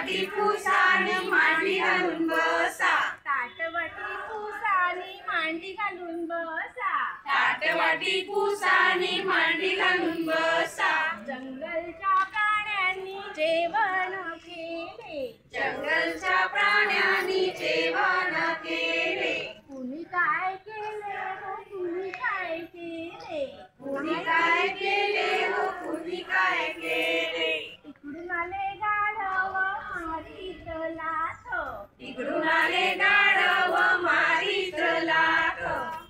ताटवाटी पुसानी मांडी घालून बसा, ताटवाटी पुसानी मांडी घालून बसा, ताटवाटी पुसानी मांडी घालून बसा. जंगलच्या प्राण्यांनी जेवण केले, जंगलच्या प्राण्यांनी जेवण केले. कुणी काय केले हो कुणी काय केले, कुणी काय केले हो कुणी काय केले. इकडून आले गाढव मारीत लाथ, इकडून आले गाढव मारीत लाथ.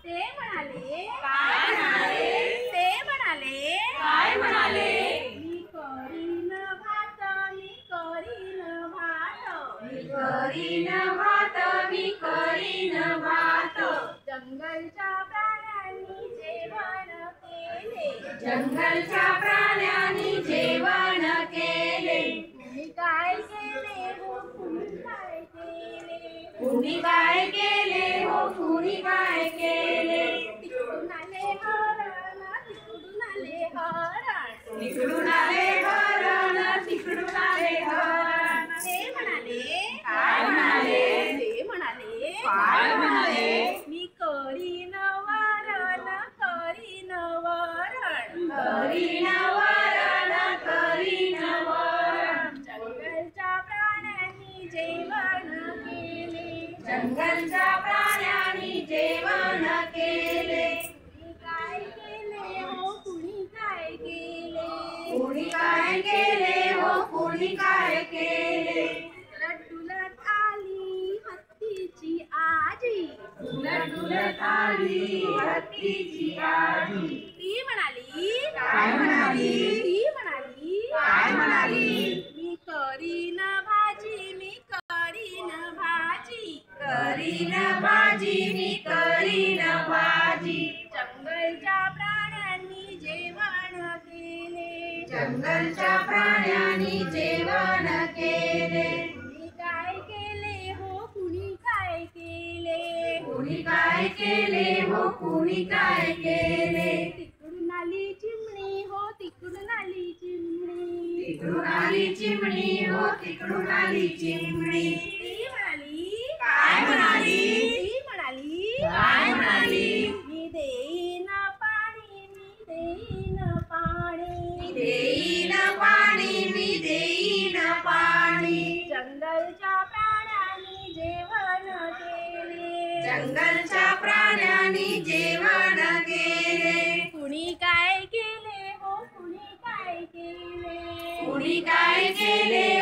ते म्हणाले काय म्हणाले, ते म्हणाले काय म्हणाले. मी करीन भात, मी करीन भात, मी करीन भात, मी करीन भात. जंगलच्या प्राण्यांनी जेवण केले, जंगलच्या प्राण्यांनी जेवण केले. कुणी काय केले हो कुणी काय केले, कुणी काय केले हो कुणी काय केले. तिकडून आले हरण, तिकडून आले हरण, तिकडून आले हरण, तिकडून आले हरण. ते म्हणाले काय म्हणाले, ते म्हणाले काय म्हणाले. मी करीन वरण, करीन वरण, करीन वरण, करीन वरण. जंगलच्या प्राण्यांनी जेवण केले, जंगलच्या प्राण्यांनी जेवण केले. कुणी काय केले हो कुणी काय केले, कुणी काय केले हो कुणी काय केले. उलट आली हत्तीची आजी, उलट उलट आली हत्तीची आजी. ती म्हणाली काय म्हणाली, ती म्हणाली काय म्हणाली. मी करीन भाजी, मी करीन भाजी, करीन भाजी, मी करीन भाजी. जंगलच्या प्राण्यांनी जेवण केले, जंगलच्या प्राण्यांनी जेवण केले. कुणी काय केले हो कुणी काय केले, कुणी काय केले हो कुणी काय केले. तिकडून आली चिमणी हो तिकडून आली चिमणी, तिकडून आली चिमणी हो तिकडून आली चिमणी. ती म्हणाली काय म्हणाली, ती म्हणाली काय म्हणाली. मी देईन पाणी, मी देईन पाणी, मी देईन पाणी, मी देईन पाणी. जंगलच्या प्राण्यांनी जेवण केले, जंगलच्या प्राण्यांनी जेवण केले. कुणी काय केले हो कुणी काय केले, कुणी काय केले